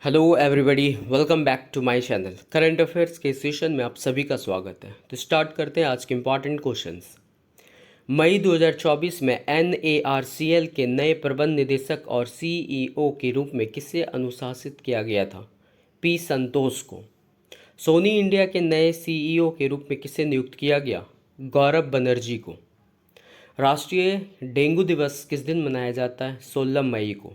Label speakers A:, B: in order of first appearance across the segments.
A: Hello everybody, welcome back to my channel. Current affairs के session में आप सभी का स्वागत है। तो स्टार्ट करते हैं आज के इम्पॉर्टेंट क्वेश्चंस। मई 2024 में NARCL के नए प्रबंध निदेशक और CEO के रूप में किसे अनुशासित किया गया था? पी संतोष को। सोनी इंडिया के नए CEO के रूप में किसे नियुक्त किया गया? गौरव बनर्जी को। राष्ट्रीय डेंगू दिवस किस दिन मनाया जाता है? 16 मई को।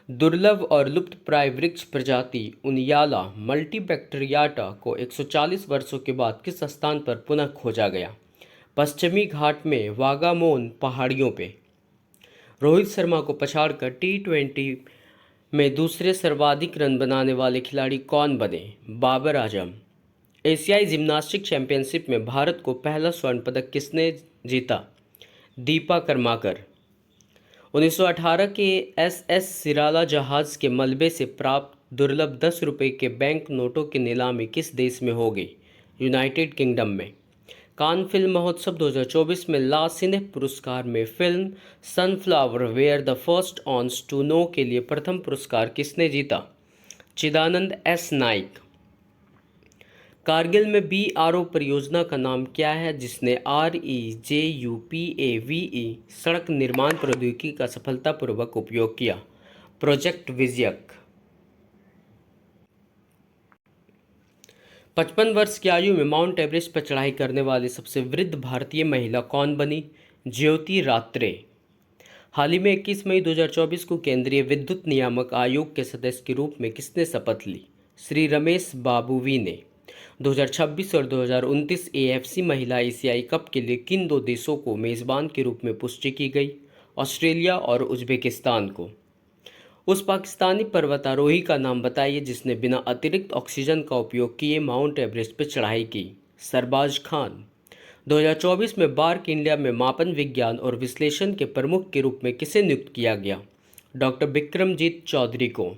A: दुर्लभ और लुप्तप्राय वृक्ष प्रजाति उनियाला मल्टीबैक्टीरियाटा को 140 वर्षों के बाद किस स्थान पर पुनः खोजा गया? पश्चिमी घाट में वागामोन पहाड़ियों पे। रोहित शर्मा को पछाड़कर T20 में दूसरे सर्वाधिक रन बनाने वाले खिलाड़ी कौन बने? बाबर आजम। एशियाई जिम्नास्टिक चैंपियनशिप में भारत को पहला स्वर्ण पदक किसने जीता? दीपा कर्माकर। 1918 के SS सिराला जहाज के मलबे से प्राप्त दुर्लभ 10 रुपये के बैंक नोटों की नीलामी किस देश में होगी? यूनाइटेड किंगडम में। कान फिल्म महोत्सव 2024 में ला सिने पुरस्कार में film sunflower were the first ones to know के लिए प्रथम पुरस्कार किसने जीता? चिदानंद S नाइक। कारगिल में BRO परियोजना का नाम क्या है जिसने REJUPAVE सड़क निर्माण प्रौद्योगिकी का सफलतापूर्वक उपयोग किया? प्रोजेक्ट विजयक। 55 वर्ष की आयु में माउंट एवरेस्ट पर चढ़ाई करने वाली सबसे वृद्ध भारतीय महिला कौन बनी? ज्योति रात्रे। हाल ही में 21 मई 2024 को केंद्रीय विद्युत नियामक आयोग के सदस्य के रूप में किसने शपथ ली? श्री रमेश बाबूवी ने। 2026 और 2029 AFC महिला एशियाई कप के लिए किन दो देशों को मेज़बान के रूप में पुष्टि की गई? ऑस्ट्रेलिया और उज्बेकिस्तान को। उस पाकिस्तानी पर्वतारोही का नाम बताइए जिसने बिना अतिरिक्त ऑक्सीजन का उपयोग किए माउंट एवरेस्ट पर चढ़ाई की? सरबाज खान। 2024 में बार्क इंडिया में मापन विज्ञान और विश्लेषण के प्रमुख के रूप में किसे नियुक्त किया गया? डॉक्टर बिक्रमजीत चौधरी को।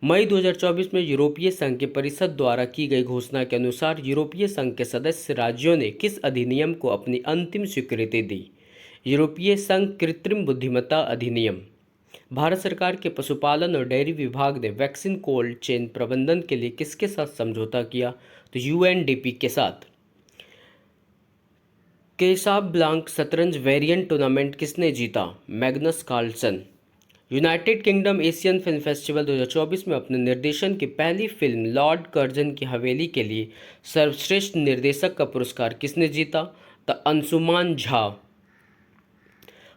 A: मई 2024 में यूरोपीय संघ के परिषद द्वारा की गई घोषणा के अनुसार यूरोपीय संघ के सदस्य राज्यों ने किस अधिनियम को अपनी अंतिम स्वीकृति दी? यूरोपीय संघ कृत्रिम बुद्धिमत्ता अधिनियम। भारत सरकार के पशुपालन और डेयरी विभाग ने वैक्सीन कोल्ड चेन प्रबंधन के लिए किसके साथ समझौता किया? तो UNDP के साथ। केसाब्लांक शतरंज वेरिएंट टूर्नामेंट किसने जीता? Magnus Carlsen. United Kingdom Asian film festival 2024 में अपने निर्देशन की पहली फिल्म लॉर्ड कर्जन की हवेली के लिए सर्वश्रेष्ठ निर्देशक का पुरस्कार किसने जीता? द अंशुमान झा।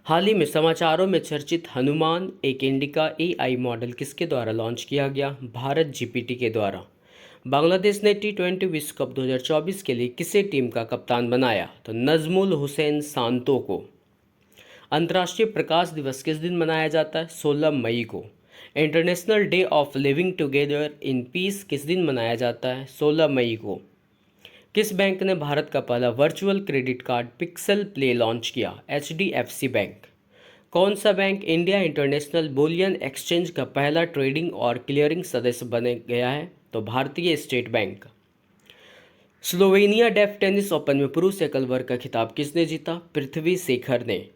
A: हाल ही में समाचारों में चर्चित हनुमान एक इंडिका AI मॉडल किसके द्वारा लॉन्च किया गया? भारत GPT के द्वारा। बांग्लादेश ने T20 विश्व कप 2024 के लिए किसे टीम का कप्तान बनाया? तो नजमुल हुसैन सांतो को। अंतर्राष्ट्रीय प्रकाश दिवस किस दिन मनाया जाता है? 16 मई को। International day of living together in peace किस दिन मनाया जाता है? 16 मई को। किस बैंक ने भारत का पहला virtual credit card pixel play launch किया? HDFC bank. कौन सा bank India international bullion exchange का पहला ट्रेडिंग और क्लियरिंग सदस्य बन गया है? तो भारतीय state bank. Slovenia deaf tennis open में पुरुष एकल वर्ग का खिताब किसने जीता? पृथ्वी शेखर ने।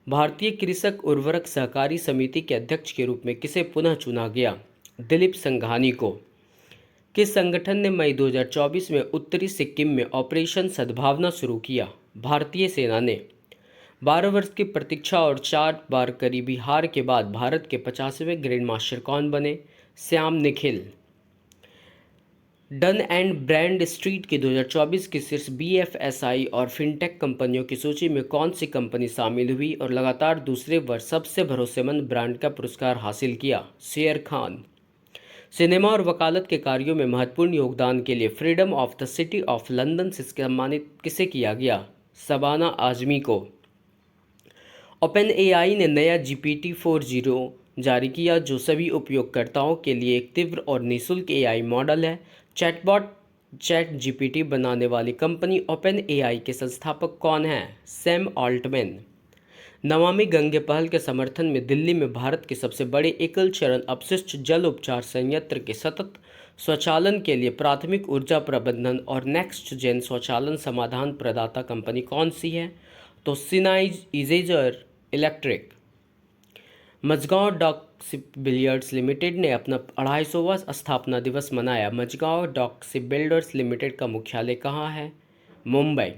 A: भारतीय कृषक उर्वरक सहकारी समिति के अध्यक्ष के रूप में किसे पुनः चुना गया? दिलीप संघानी को। किस संगठन ने मई 2024 में उत्तरी सिक्किम में ऑपरेशन सद्भावना शुरू किया? भारतीय सेना ने। 12 वर्ष की प्रतीक्षा और 4 बार करीबी हार के बाद भारत के 50वें ग्रैंड मास्टर कौन बने? Shyam Nikhil. Dun and Bradstreet की 2024 की शीर्ष BFSI और फिनटेक कंपनियों की सूची में कौन सी कंपनी शामिल हुई और लगातार दूसरे वर्ष सबसे भरोसेमंद ब्रांड का पुरस्कार हासिल किया? शेर खान। सिनेमा और वकालत के कार्यों में महत्वपूर्ण योगदान के लिए freedom of the city of London से सम्मानित किसे किया गया? शबाना आजमी को। OpenAI ने नया GPT-4.0 जारी किया जो सभी उपयोगकर्ताओं के लिए एक तीव्र और निःशुल्क AI मॉडल है। चैटबॉट ChatGPT बनाने वाली कंपनी OpenAI के संस्थापक कौन हैं? Sam Altman. नमामि गंगे पहल के समर्थन में दिल्ली में भारत के सबसे बड़े एकल चरण अपशिष्ट जल उपचार संयंत्र के सतत स्वचालन के लिए प्राथमिक ऊर्जा प्रबंधन और नेक्स्ट जेन स्वचालन समाधान प्रदाता कंपनी कौन सी है? तो Schneider Electric. Mazagon dock ship builders limited ने अपना 250वां स्थापना दिवस मनाया। Mazagon dock ship builders limited का मुख्यालय कहाँ है? Mumbai.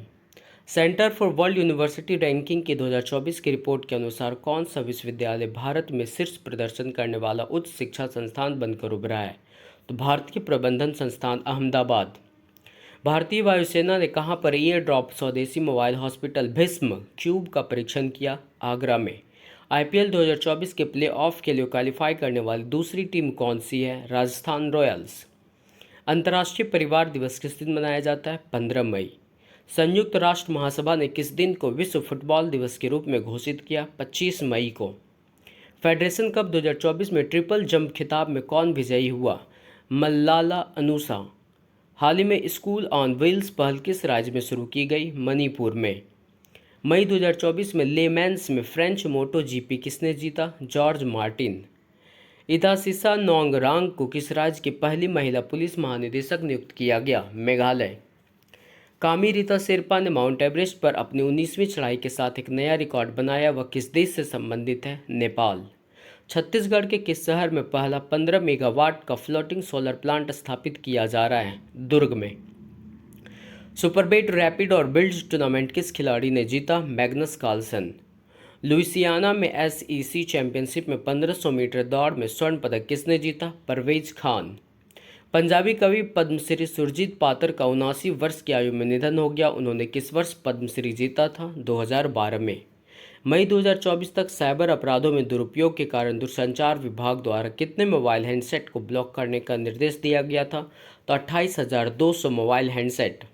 A: Centre for world university ranking की 2024 की रिपोर्ट के अनुसार कौन सा विश्वविद्यालय भारत में शीर्ष प्रदर्शन करने वाला उच्च शिक्षा संस्थान बनकर उभरा है? तो भारतीय प्रबंधन संस्थान अहमदाबाद। भारतीय वायुसेना ने कहां पर ईयर ड्रॉप स्वदेशी मोबाइल हॉस्पिटल भीष्म क्यूब का परीक्षण किया? आगरा में। आईपीएल 2024 के प्ले ऑफ के लिए क्वालिफाई करने वाली दूसरी टीम कौन सी है? राजस्थान रॉयल्स। अंतर्राष्ट्रीय परिवार दिवस किस दिन मनाया जाता है? 15 मई। संयुक्त राष्ट्र महासभा ने किस दिन को विश्व फुटबॉल दिवस के रूप में घोषित किया? 25 मई को। फेडरेशन कप 2024 में ट्रिपल जंप खिताब में कौन विजयी हुआ? मल्लाला अनूसा। हाल ही में स्कूल ऑन व्हील्स पहल किस राज्य में शुरू की गई? मणिपुर में। मई 2024 में ले मैंस में फ्रेंच मोटो जीपी किसने जीता? George Martin. इदासिसा नोंगरांग को किस राज्य की पहली महिला पुलिस महानिदेशक नियुक्त किया गया? मेघालय। कामी रीता शेरपा ने माउंट एवरेस्ट पर अपनी 19वीं चढ़ाई के साथ एक नया रिकॉर्ड बनाया। वह किस देश से संबंधित है? नेपाल। छत्तीसगढ़ के किस शहर में पहला 15 मेगावाट का फ्लोटिंग सोलर प्लांट स्थापित किया जा रहा है? दुर्ग में। सुपरबेट रैपिड और बिल्ड्स टूर्नामेंट किस खिलाड़ी ने जीता? Magnus Carlsen. लुइसियाना में एसईसी चैंपियनशिप में 1500 मीटर दौड़ में स्वर्ण पदक किसने जीता? परवेज खान। पंजाबी कवि पद्मश्री सुरजीत पातर का 79 वर्ष की आयु में निधन हो गया। उन्होंने किस वर्ष पद्मश्री जीता था? 2012 में। मई 2024 तक साइबर अपराधों में दुरुपयोग के कारण दूरसंचार विभाग द्वारा कितने मोबाइल हैंडसेट को ब्लॉक करने का निर्देश दिया गया था? तो 28,200 मोबाइल हैंडसेट।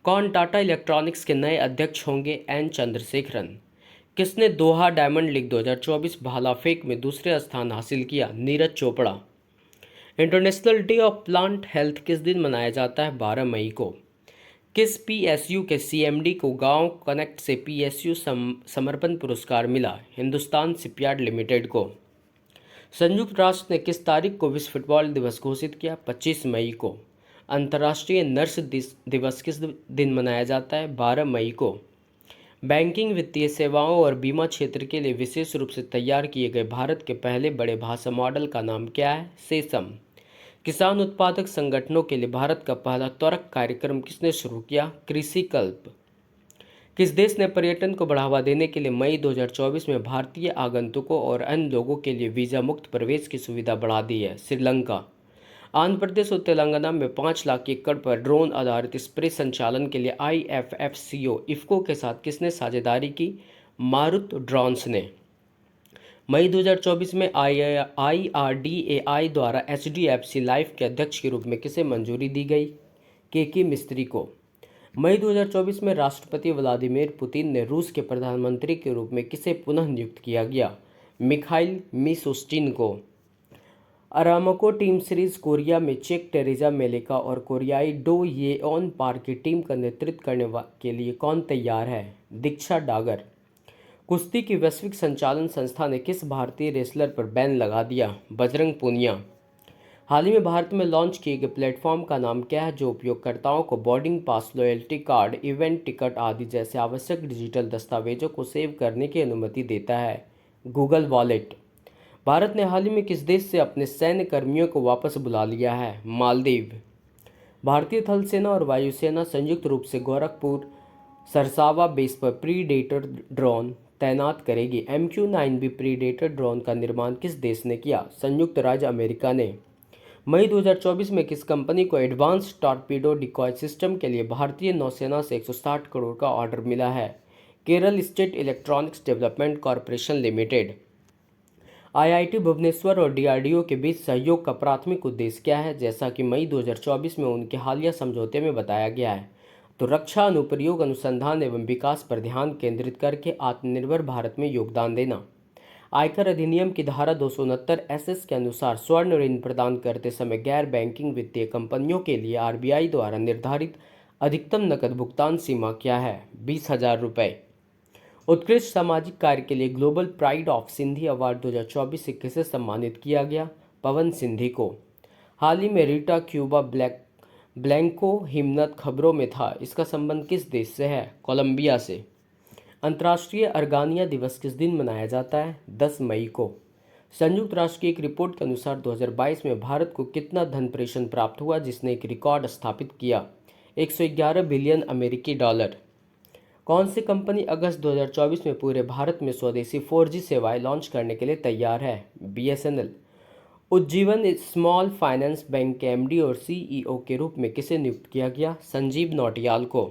A: कौन टाटा इलेक्ट्रॉनिक्स के नए अध्यक्ष होंगे? एन चंद्रशेखरन। किसने दोहा डायमंड लीग 2024 भाला फेंक में दूसरे स्थान हासिल किया? Neeraj Chopra. International day of plant health किस दिन मनाया जाता है? 12 मई को। किस पीएसयू के सीएमडी को गांव कनेक्ट से पीएसयू समर्पण पुरस्कार मिला? हिंदुस्तान शिपयार्ड लिमिटेड को। संयुक्त राष्ट्र ने किस तारीख को विश्व फुटबॉल दिवस घोषित किया? 25 मई को। अंतर्राष्ट्रीय नर्स दिवस किस दिन मनाया जाता है? 12 मई को। बैंकिंग, वित्तीय सेवाओं और बीमा क्षेत्र के लिए विशेष रूप से तैयार किए गए भारत के पहले बड़े भाषा मॉडल का नाम क्या है? सेसम। किसान उत्पादक संगठनों के लिए भारत का पहला त्वरक कार्यक्रम किसने शुरू किया? कृषि कल्प। किस देश ने पर्यटन को बढ़ावा देने के लिए मई 2024 में भारतीय आगंतुकों और अन्य लोगों के लिए वीज़ा मुक्त प्रवेश की सुविधा बढ़ा दी है? श्रीलंका। आंध्र प्रदेश और तेलंगाना में 5 लाख एकड़ पर ड्रोन आधारित स्प्रे संचालन के लिए IFFCO इफ्को के साथ किसने साझेदारी की? मारुत ड्रोन्स ने। मई 2024 में IRDAI द्वारा HDFC लाइफ के अध्यक्ष के रूप में किसे मंजूरी दी गई? केके मिस्त्री को। मई 2024 में राष्ट्रपति व्लादिमीर पुतिन ने रूस के प्रधानमंत्री के रूप में किसे पुनः नियुक्त किया गया? मिखाइल मिशुस्टिन को। अरामको टीम सीरीज कोरिया में चेक टेरेजा मेलेका और कोरियाई डो येओन पार्क की टीम का नेतृत्व करने के लिए कौन तैयार है? दीक्षा डागर। कुश्ती की वैश्विक संचालन संस्था ने किस भारतीय रेसलर पर बैन लगा दिया? बजरंग पूनिया। हाल ही में भारत में लॉन्च किए गए प्लेटफॉर्म का नाम क्या है जो उपयोगकर्ताओं को boarding pass, loyalty card, event ticket आदि जैसे आवश्यक डिजिटल दस्तावेजों को सेव करने की अनुमति देता है? Google wallet. भारत ने हाल ही में किस देश से अपने सैन्य कर्मियों को वापस बुला लिया है? मालदीव। भारतीय थल सेना और वायुसेना संयुक्त रूप से गोरखपुर सरसावा बेस पर प्रीडेटर ड्रोन तैनात करेगी। MQ-9B प्रीडेटर ड्रोन का निर्माण किस देश ने किया? संयुक्त राज्य अमेरिका ने। मई 2024 में किस कंपनी को एडवांस टॉर्पीडो डिकॉय सिस्टम के लिए भारतीय नौसेना से 160 करोड़ का ऑर्डर मिला है? Kerala state electronics development corporation limited. IIT Bhubaneswar और DRDO के बीच सहयोग का प्राथमिक उद्देश्य क्या है? जैसा कि मई 2024 में उनके हालिया समझौते में बताया गया है, तो रक्षा अनुप्रयोग अनुसंधान एवं विकास पर ध्यान केंद्रित करके आत्मनिर्भर भारत में योगदान देना। आयकर अधिनियम की धारा 269 SS के अनुसार स्वर्ण ऋण प्रदान करते समय गैर बैंकिंग वित्तीय कंपनियों के लिए RBI द्वारा निर्धारित अधिकतम नकद भुगतान सीमा क्या है? 20,000 रुपये। उत्कृष्ट सामाजिक कार्य के लिए global pride of Sindhi award 2024 से किसे सम्मानित किया गया? पवन सिंधी को। हाल ही में रीटा क्यूबा ब्लैंको हिमनद खबरों में था, इसका संबंध किस देश से है? कोलंबिया से। अंतर्राष्ट्रीय अर्गानिया दिवस किस दिन मनाया जाता है? 10 मई को। संयुक्त राष्ट्र की एक रिपोर्ट के अनुसार 2022 में भारत को कितना धन प्रेषण प्राप्त हुआ, जिसने एक रिकॉर्ड स्थापित किया? 111 बिलियन अमेरिकी डॉलर। कौन सी कंपनी अगस्त 2024 में पूरे भारत में स्वदेशी 4G सेवाएं लॉन्च करने के लिए तैयार है? BSNL। Ujjivan small finance bank के MD और CEO के रूप में किसे नियुक्त किया गया? संजीव नौटियाल को।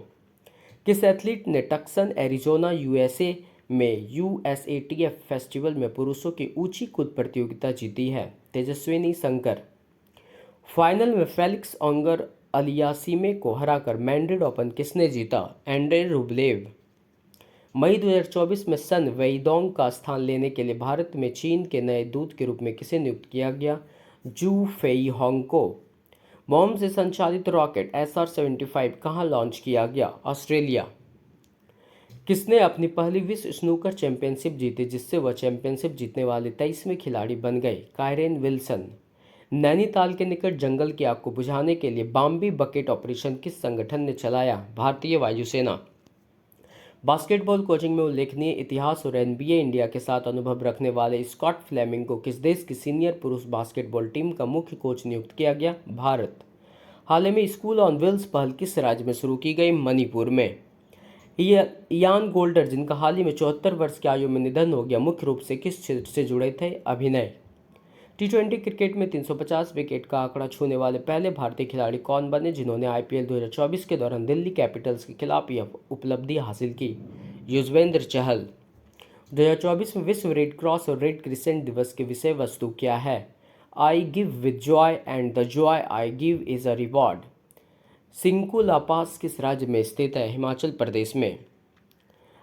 A: किस एथलीट ने टक्सन एरिजोना USA में USATF फेस्टिवल में पुरुषों की ऊंची कूद प्रतियोगिता जीती है? तेजस्विनी शंकर। फाइनल में फेलिक्स ऑगर अलियासीमे को हराकर मैड्रिड ओपन किसने जीता? Andre Rublev. मई 2024 में सन वेइडोंग का स्थान लेने के लिए भारत में चीन के नए दूत के रूप में किसे नियुक्त किया गया? जू फेईहोंग को। बॉम्ब से संचालित रॉकेट SR-75 कहाँ लॉन्च किया गया? ऑस्ट्रेलिया। किसने अपनी पहली विश्व स्नूकर चैंपियनशिप जीती, जिससे वह चैंपियनशिप जीतने वाले 23वें खिलाड़ी बन गए? कायरेन विल्सन। नैनीताल के निकट जंगल की आग को बुझाने के लिए बाम्बी बकेट ऑपरेशन किस संगठन ने चलाया? भारतीय वायुसेना। बास्केटबॉल कोचिंग में उल्लेखनीय इतिहास और NBA इंडिया के साथ अनुभव रखने वाले स्कॉट फ्लेमिंग को किस देश की सीनियर पुरुष बास्केटबॉल टीम का मुख्य कोच नियुक्त किया गया? भारत। हाल ही में स्कूल ऑन व्हील्स पहल किस राज्य में शुरू की गई? मणिपुर में। इयान गोल्डर, जिनका हाल ही में 74 वर्ष की आयु में निधन हो गया, मुख्य रूप से किस क्षेत्र से जुड़े थे? अभिनय। T20 क्रिकेट में 350 विकेट का आंकड़ा छूने वाले पहले भारतीय खिलाड़ी कौन बने, जिन्होंने IPL 2024 के दौरान दिल्ली कैपिटल्स के खिलाफ यह उपलब्धि हासिल की? युजवेंद्र चहल। 2024 में विश्व रेड क्रॉस और रेड क्रिसेंट दिवस की विषय वस्तु क्या है? I give with joy and the joy I give is a reward. Shinku La pass किस राज्य में स्थित है? हिमाचल प्रदेश में।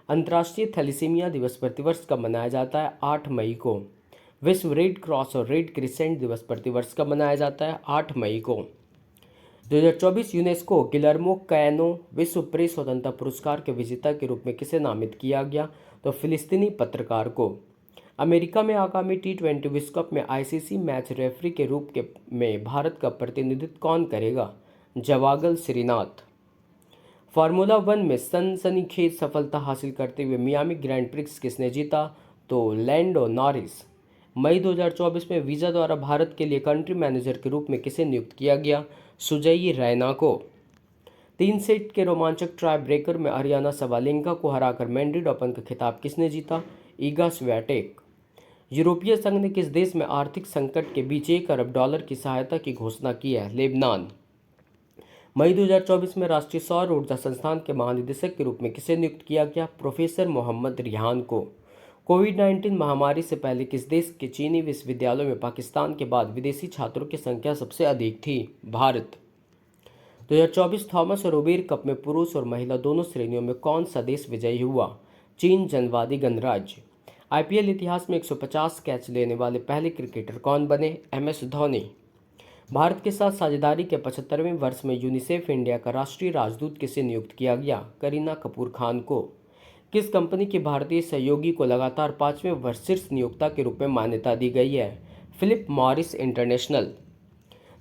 A: अंतर्राष्ट्रीय थैलेसीमिया दिवस प्रतिवर्ष कब मनाया जाता है? 8 मई को। विश्व रेड क्रॉस और रेड क्रिसेंट दिवस प्रतिवर्ष कब मनाया जाता है? 8 मई को। 2024 यूनेस्को गिलर्मो कैनो विश्व प्रेस स्वतंत्रता पुरस्कार के विजेता के रूप में किसे नामित किया गया? तो फिलिस्तीनी पत्रकार को। अमेरिका में आगामी T20 विश्व कप में ICC मैच रेफरी के रूप में भारत का प्रतिनिधित्व कौन करेगा? जवागल श्रीनाथ। फार्मूला 1 में सनसनीखेज सफलता हासिल करते हुए मियामी ग्रैंड प्रिक्स किसने जीता? तो लैंडो नॉरिस। मई 2024 में वीज़ा द्वारा भारत के लिए कंट्री मैनेजर के रूप में किसे नियुक्त किया गया? सुजयी रैना को। 3 सेट के रोमांचक ट्राई ब्रेकर में अरियाना सबालेंका को हराकर मैड्रिड ओपन का खिताब किसने जीता? Iga Swiatek. यूरोपीय संघ ने किस देश में आर्थिक संकट के बीच $1 अरब की सहायता की घोषणा की है? लेबनान। मई 2024 में राष्ट्रीय सौर ऊर्जा संस्थान के महानिदेशक के रूप में किसे नियुक्त किया गया? प्रोफेसर मोहम्मद रिहान को। कोविड-19 महामारी से पहले किस देश के चीनी विश्वविद्यालयों में पाकिस्तान के बाद विदेशी छात्रों की संख्या सबसे अधिक थी? भारत। 2024 थॉमस और ओबेर कप में पुरुष और महिला दोनों श्रेणियों में कौन सा देश विजयी हुआ? चीन जनवादी गणराज्य। IPL इतिहास में 150 कैच लेने वाले पहले क्रिकेटर कौन बने? MS धोनी। भारत के साथ साझेदारी के 75वें वर्ष में यूनिसेफ इंडिया का राष्ट्रीय राजदूत किसे नियुक्त किया गया? करीना कपूर खान को। किस कंपनी के भारतीय सहयोगी को लगातार 5वें वर्ष शीर्ष नियोक्ता के रूप में मान्यता दी गई है? Philip Morris international.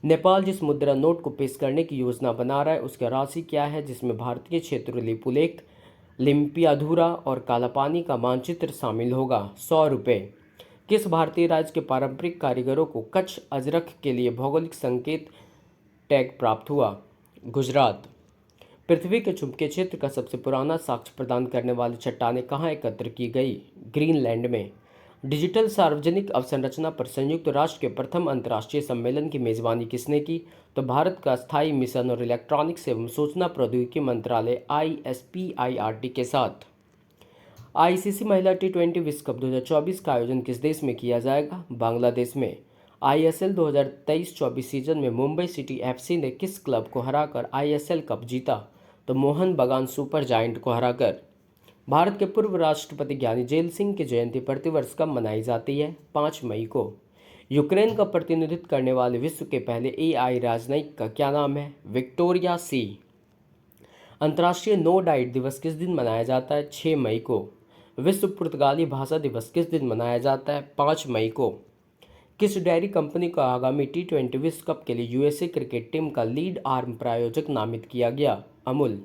A: नेपाल जिस मुद्रा नोट को पेश करने की योजना बना रहा है, उसकी राशि क्या है, जिसमें भारतीय क्षेत्र लिपुलेख, लिम्पियाधुरा और कालापानी का मानचित्र शामिल होगा? 100 रुपये। किस भारतीय राज्य के पारंपरिक कारीगरों को कच्छ अजरख के लिए भौगोलिक संकेत टैग प्राप्त हुआ? गुजरात। पृथ्वी के चुंबकीय क्षेत्र का सबसे पुराना साक्ष्य प्रदान करने वाली चट्टानें कहाँ एकत्र की गई? ग्रीनलैंड में। डिजिटल सार्वजनिक अवसंरचना पर संयुक्त राष्ट्र के प्रथम अंतर्राष्ट्रीय सम्मेलन की मेजबानी किसने की? तो भारत का स्थायी मिशन और इलेक्ट्रॉनिक्स एवं सूचना प्रौद्योगिकी मंत्रालय ISPIRT के साथ। ICC महिला T20 विश्व कप 2024 का आयोजन किस देश में किया जाएगा? बांग्लादेश में। ISL 2023-24 सीजन में मुंबई सिटी FC ने किस क्लब को हराकर ISL कप जीता? तो मोहन बगान सुपर जायंट को हराकर। भारत के पूर्व राष्ट्रपति ज्ञानी जैल सिंह की जयंती प्रतिवर्ष कब मनाई जाती है? 5 मई को। यूक्रेन का प्रतिनिधित्व करने वाले विश्व के पहले AI राजनयिक का क्या नाम है? विक्टोरिया सी। अंतर्राष्ट्रीय नो डाइट दिवस किस दिन मनाया जाता है? 6 मई को। विश्व पुर्तगाली भाषा दिवस किस दिन मनाया जाता है? 5 मई को। किस डेयरी कंपनी को आगामी T20 विश्व कप के लिए USA क्रिकेट टीम का लीड आर्म प्रायोजक नामित किया गया? अमूल।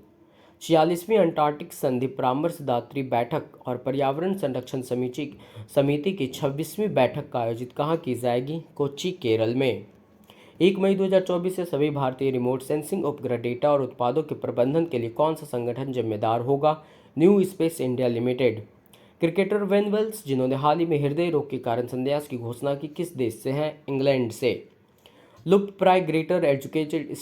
A: 46वीं अंटार्कटिक संधि परामर्शदात्री बैठक और पर्यावरण संरक्षण समिति की 26वीं बैठक का आयोजित कहाँ की जाएगी? कोच्चि, केरल में। 1 मई 2024 से सभी भारतीय रिमोट सेंसिंग उपग्रह डेटा और उत्पादों के प्रबंधन के लिए कौन सा संगठन जिम्मेदार होगा? New space India limited. Cricketer Wayne Wells, जिन्होंने हाल ही में हृदय रोग के कारण संन्यास की घोषणा की, किस देश से हैं? इंग्लैंड से। लुप्तप्राय ग्रेटर एजुकेटेड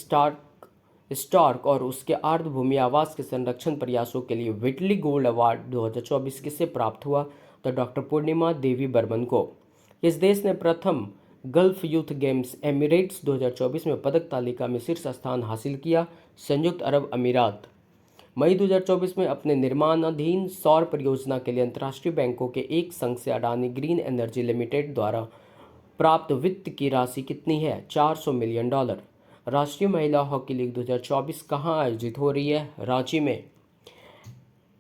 A: स्टार्क और उसके आर्द्रभूमि आवास के संरक्षण प्रयासों के लिए विटली गोल्ड अवार्ड 2024 किसे प्राप्त हुआ? तो डॉक्टर पूर्णिमा देवी बर्मन को। इस देश ने प्रथम गल्फ यूथ गेम्स एमिरेट्स 2024 में पदक तालिका में शीर्ष स्थान हासिल किया? संयुक्त अरब अमीरात। मई 2024 में अपने निर्माणाधीन सौर परियोजना के लिए अंतर्राष्ट्रीय बैंकों के एक संघ से अडानी ग्रीन एनर्जी लिमिटेड द्वारा प्राप्त वित्त की राशि कितनी है? $400 मिलियन। राष्ट्रीय महिला हॉकी लीग 2024 कहाँ आयोजित हो रही है? रांची में।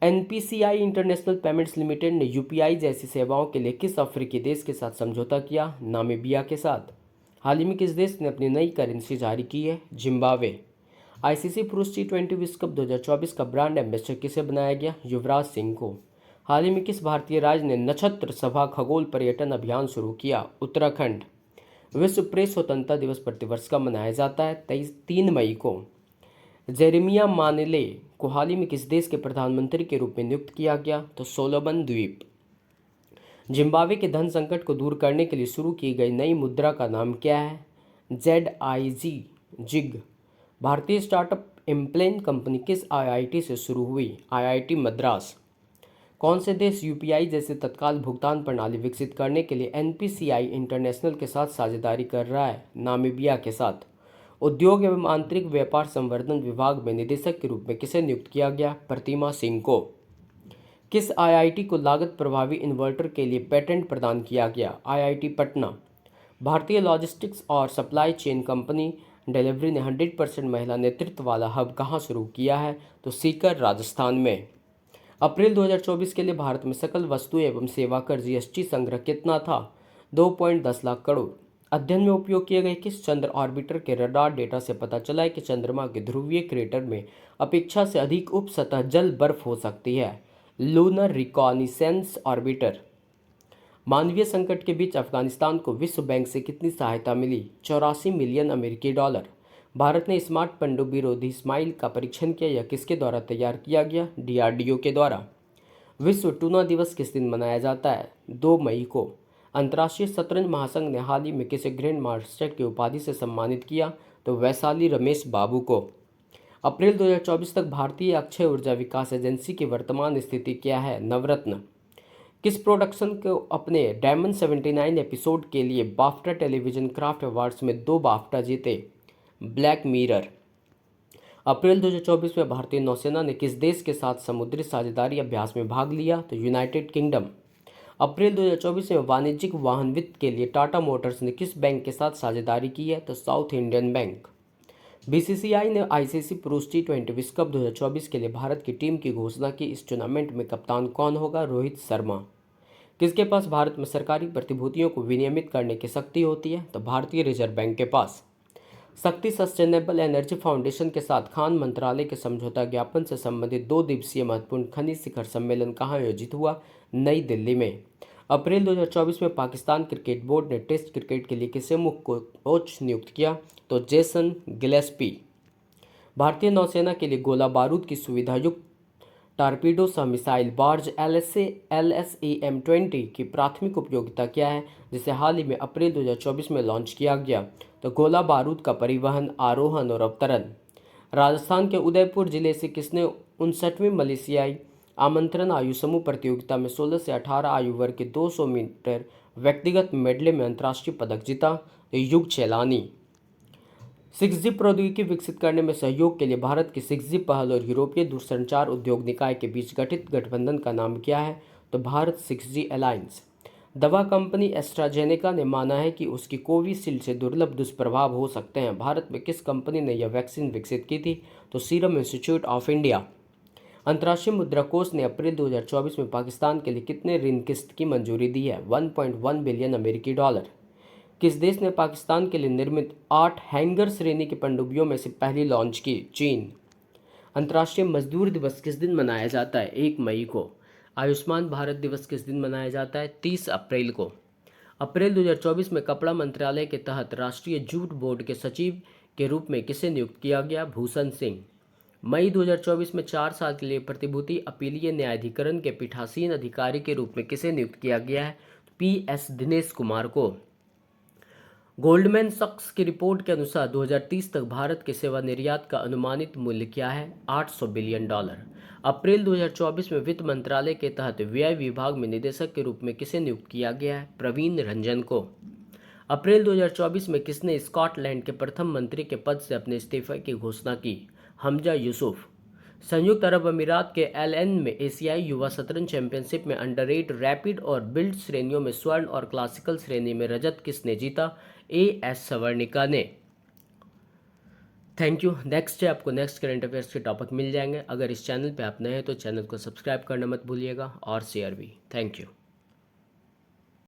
A: एनपीसीआई इंटरनेशनल पेमेंट्स लिमिटेड ने यूपीआई जैसी सेवाओं के लिए किस अफ्रीकी देश के साथ समझौता किया? नामीबिया के साथ। हाल ही में किस देश ने अपनी नई करेंसी जारी की है? जिम्बाब्वे। आईसीसी पुरुष T20 विश्व कप 2024 का ब्रांड एम्बेसडर किसे बनाया गया? युवराज सिंह को। हाल ही में किस भारतीय राज्य ने नक्षत्र सभा खगोल पर्यटन अभियान शुरू किया? उत्तराखंड। विश्व प्रेस स्वतंत्रता दिवस प्रतिवर्ष का मनाया जाता है 3 मई को। जेरेमिया मानेले को हाल ही में किस देश के प्रधानमंत्री के रूप में नियुक्त किया गया? तो सोलोमन द्वीप। जिम्बाब्वे के धन संकट को दूर करने के लिए शुरू की गई नई मुद्रा का नाम क्या है? ZIG zig. भारतीय स्टार्टअप इम्प्लेन कंपनी किस आईआईटी से शुरू हुई? आईआईटी मद्रास। कौन से देश यूपीआई जैसे तत्काल भुगतान प्रणाली विकसित करने के लिए एनपीसीआई इंटरनेशनल के साथ साझेदारी कर रहा है? नामीबिया के साथ। उद्योग एवं आंतरिक व्यापार संवर्धन विभाग में निदेशक के रूप में किसे नियुक्त किया गया? प्रतिमा सिंह को। किस आईआईटी को लागत प्रभावी इन्वर्टर के लिए पेटेंट प्रदान किया गया? आईआईटी पटना। भारतीय लॉजिस्टिक्स और सप्लाई चेन कंपनी डिलीवरी ने 100% महिला नेतृत्व वाला हब कहाँ शुरू किया है? तो सीकर, राजस्थान में। अप्रैल 2024 के लिए भारत में सकल वस्तु एवं सेवा कर जीएसटी संग्रह कितना था? 2.10 लाख करोड़। अध्ययन में उपयोग किए गए किस चंद्र ऑर्बिटर के रडार डेटा से पता चला है कि चंद्रमा के ध्रुवीय क्रेटर में अपेक्षा से अधिक उप सतह जल बर्फ हो सकती है? Lunar reconnaissance orbiter. मानवीय संकट के बीच अफगानिस्तान को विश्व बैंक से कितनी सहायता मिली? 84 मिलियन अमेरिकी डॉलर। भारत ने स्मार्ट पनडुब्बी रोधी स्माइल का परीक्षण किया, यह किसके द्वारा तैयार किया गया? डीआरडीओ के द्वारा। विश्व टूना दिवस किस दिन मनाया जाता है? 2 मई को। अंतर्राष्ट्रीय शतरंज महासंघ ने हाल ही में किसे ग्रैंड मास्टर की उपाधि से सम्मानित किया? तो वैशाली रमेश बाबू को। अप्रैल 2024 तक भारतीय अक्षय ऊर्जा विकास एजेंसी की वर्तमान स्थिति क्या है? नवरत्न। किस प्रोडक्शन को अपने डायमंड 79 एपिसोड के लिए बाफ्टा टेलीविजन क्राफ्ट अवार्ड्स में 2 बाफ्टा जीते? Black mirror. अप्रैल 2024 में भारतीय नौसेना ने किस देश के साथ समुद्री साझेदारी अभ्यास में भाग लिया? तो यूनाइटेड किंगडम। अप्रैल 2024 में वाणिज्यिक वाहन वित्त के लिए टाटा मोटर्स ने किस बैंक के साथ साझेदारी की है? तो साउथ इंडियन बैंक। बीसीसीआई ने आईसीसी पुरुष T20 विश्व कप 2024 के लिए भारत की टीम की घोषणा की। इस टूर्नामेंट में कप्तान कौन होगा? रोहित शर्मा। किसके पास भारत में सरकारी प्रतिभूतियों को विनियमित करने की शक्ति होती है? तो भारतीय रिजर्व बैंक के पास। शक्ति सस्टेनेबल एनर्जी फाउंडेशन के साथ खान मंत्रालय के समझौता ज्ञापन से संबंधित 2 दिवसीय महत्वपूर्ण खनिज शिखर सम्मेलन कहाँ आयोजित हुआ? नई दिल्ली में। अप्रैल 2024 में पाकिस्तान क्रिकेट बोर्ड ने टेस्ट क्रिकेट के लिए किसे मुख्य कोच नियुक्त किया? तो जेसन गिलेस्पी। भारतीय नौसेना के लिए गोला बारूद की सुविधा युक्त टारपीडो सह मिसाइल बार्ज LSAM-20 की प्राथमिक उपयोगिता क्या है, जिसे हाल ही में अप्रैल 2024 में लॉन्च किया गया? तो गोला बारूद का परिवहन, आरोहण और अवतरण। राजस्थान के उदयपुर जिले से किसने 59वीं मलेशियाई आमंत्रण आयु समूह प्रतियोगिता में 16 से 18 आयु वर्ग के 200 मीटर व्यक्तिगत मेडले में अंतर्राष्ट्रीय पदक जीता? तो युग चेलानी। 6G प्रौद्योगिकी विकसित करने में सहयोग के लिए भारत की 6G पहल और यूरोपीय दूरसंचार उद्योग निकाय के बीच गठित गठबंधन का नाम क्या है? तो भारत 6G अलायंस। दवा कंपनी एस्ट्राजेनेका ने माना है कि उसकी कोविशील्ड से दुर्लभ दुष्प्रभाव हो सकते हैं। भारत में किस कंपनी ने यह वैक्सीन विकसित की थी? तो सीरम इंस्टीट्यूट ऑफ इंडिया। अंतर्राष्ट्रीय मुद्रा कोष ने अप्रैल 2024 में पाकिस्तान के लिए कितने ऋण किस्त की मंजूरी दी है? 1.1 बिलियन अमेरिकी डॉलर। किस देश ने पाकिस्तान के लिए निर्मित 8 हैंगर श्रेणी की पनडुब्बियों में से पहली लॉन्च की? चीन। अंतर्राष्ट्रीय मजदूर दिवस किस दिन मनाया जाता है? 1 मई को। आयुष्मान भारत दिवस किस दिन मनाया जाता है? 30 अप्रैल को। अप्रैल 2024 में कपड़ा मंत्रालय के तहत राष्ट्रीय जूट बोर्ड के सचिव के रूप में किसे नियुक्त किया गया? भूषण सिंह। मई 2024 में 4 साल के लिए प्रतिभूति अपीलीय न्यायाधिकरण के पीठासीन अधिकारी के रूप में किसे नियुक्त किया गया है? PS दिनेश कुमार को। गोल्डमैन सॉक्स की रिपोर्ट के अनुसार 2030 तक भारत के सेवा निर्यात का अनुमानित मूल्य क्या है? $800 बिलियन। अप्रैल 2024 में वित्त मंत्रालय के तहत व्यय विभाग में निदेशक के रूप में किसे नियुक्त किया गया है? प्रवीण रंजन को। अप्रैल 2024 में किसने स्कॉटलैंड के प्रथम मंत्री के पद से अपने इस्तीफे की घोषणा की? हमजा यूसुफ। संयुक्त अरब अमीरात के LN में एशियाई युवा शतरंज चैंपियनशिप में अंडर-8 रैपिड और बिल्ड श्रेणियों में स्वर्ण और क्लासिकल श्रेणी में रजत किसने जीता? AS सवर्णिका ने। Thank you. नेक्स्ट है, आपको नेक्स्ट करंट अफेयर्स के टॉपिक मिल जाएंगे। अगर इस चैनल पे आप नए हैं तो चैनल को सब्सक्राइब करना मत भूलिएगा और शेयर भी। Thank you.